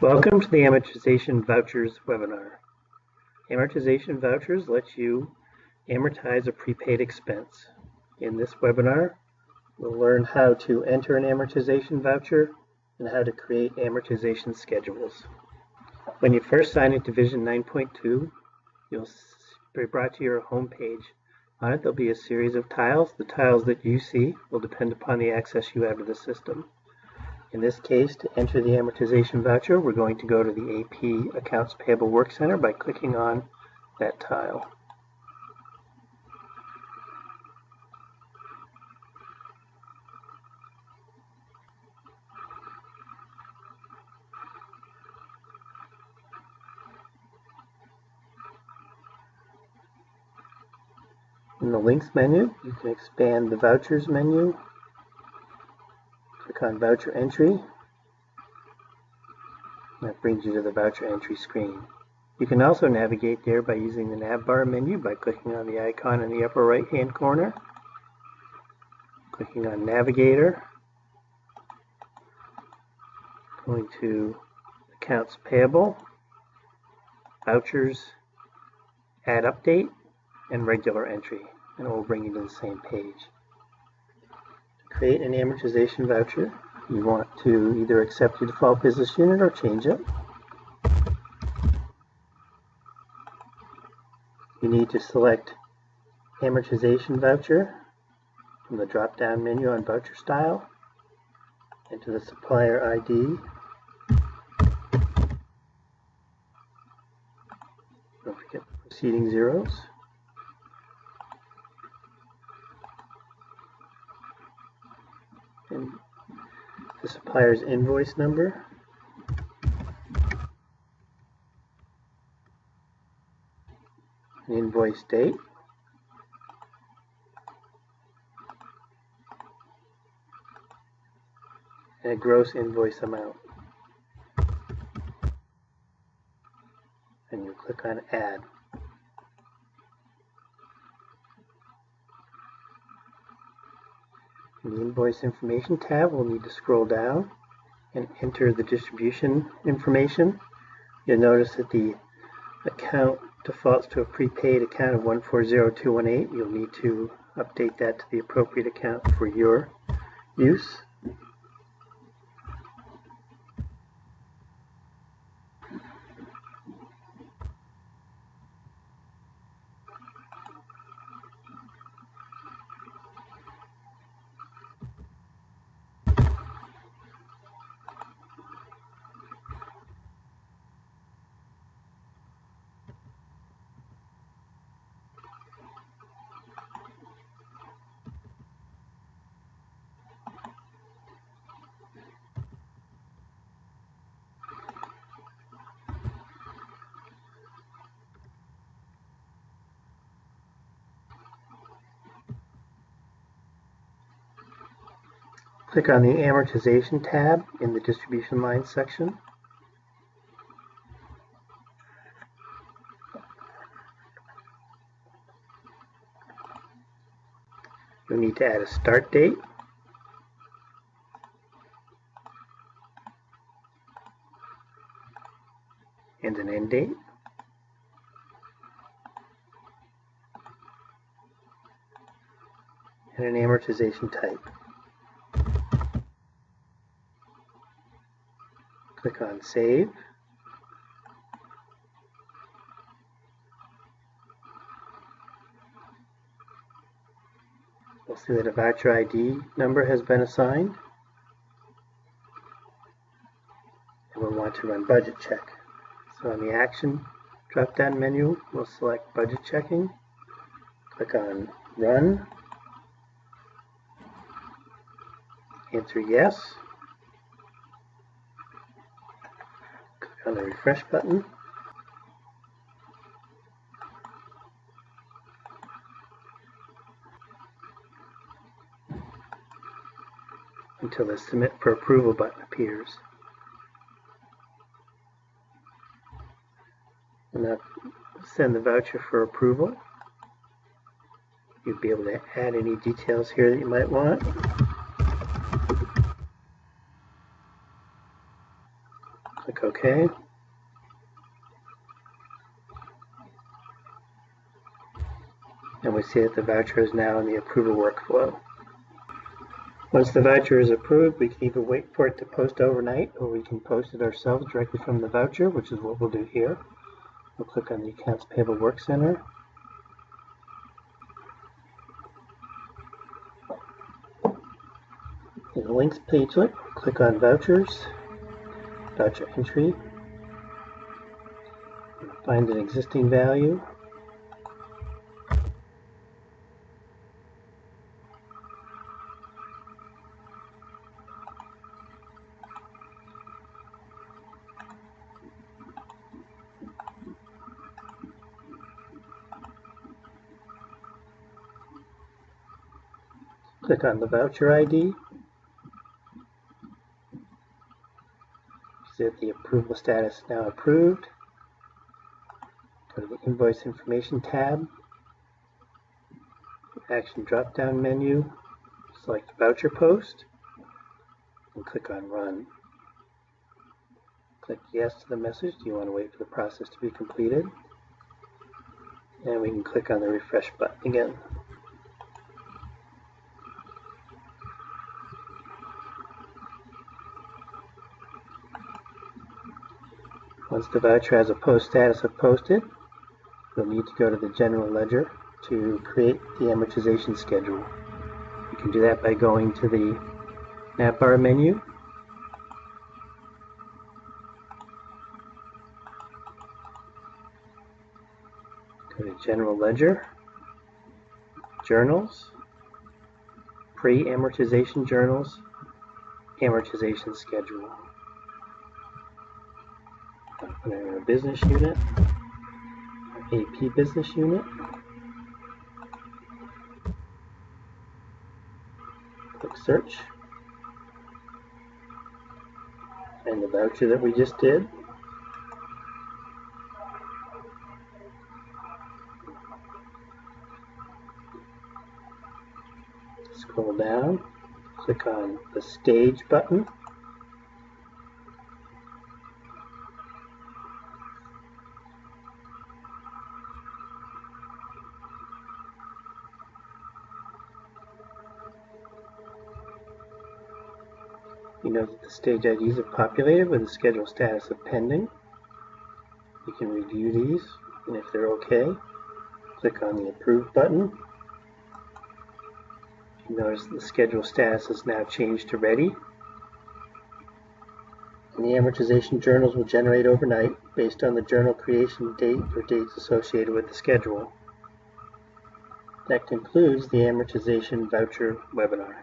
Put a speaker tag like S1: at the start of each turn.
S1: Welcome to the Amortization Vouchers webinar. Amortization Vouchers lets you amortize a prepaid expense. In this webinar, we'll learn how to enter an amortization voucher and how to create amortization schedules. When you first sign into Vision 9.2, you'll be brought to your home page. On it, there'll be a series of tiles. The tiles that you see will depend upon the access you have to the system. In this case, to enter the amortization voucher, we're going to go to the AP Accounts Payable Work Center by clicking on that tile. In the Links menu, you can expand the Vouchers menu. Click on Voucher Entry. That brings you to the voucher entry screen. You can also navigate there by using the navbar menu by clicking on the icon in the upper right hand corner, clicking on Navigator, going to Accounts Payable, Vouchers, Add Update, and Regular Entry, and it will bring you to the same page. To create an amortization voucher, you want to either accept your default business unit or change it. You need to select Amortization Voucher from the drop-down menu on Voucher Style, enter the supplier ID, don't forget the preceding zeros, and the supplier's invoice number, an invoice date, and a gross invoice amount. And you click on Add. In the Invoice Information tab, we'll need to scroll down and enter the distribution information. You'll notice that the account defaults to a prepaid account of 140218. You'll need to update that to the appropriate account for your use. Click on the Amortization tab in the Distribution Lines section. You'll need to add a start date, and an end date, and an amortization type. Click on Save. We'll see that a voucher ID number has been assigned. And we'll want to run budget check. So on the Action drop-down menu, we'll select Budget Checking. Click on Run. Answer Yes. On the refresh button. Until the Submit for Approval button appears. And now send the voucher for approval. You'll be able to add any details here that you might want. Click OK. OK. And we see that the voucher is now in the approval workflow. Once the voucher is approved, we can either wait for it to post overnight, or we can post it ourselves directly from the voucher, which is what we'll do here. We'll click on the Accounts Payable Work Center. In the links page, click on Vouchers, Voucher Entry, find an existing value. Click on the voucher ID. See that the approval status is now approved. Go to the Invoice Information tab. Action drop-down menu. Select Voucher Post and click on Run. Click Yes to the message. Do you want to wait for the process to be completed? And we can click on the Refresh button again. Once the voucher has a post status of posted, you'll need to go to the General Ledger to create the amortization schedule. You can do that by going to the navbar menu, go to General Ledger, Journals, Pre-Amortization Journals, Amortization Schedule. Put in our business unit, our AP business unit. Click Search. And the voucher that we just did. Scroll down, click on the Stage button. You know that the stage IDs are populated with the schedule status of pending. You can review these, and if they're okay, click on the Approve button. You notice the schedule status is now changed to Ready. And the amortization journals will generate overnight based on the journal creation date or dates associated with the schedule. That concludes the amortization voucher webinar.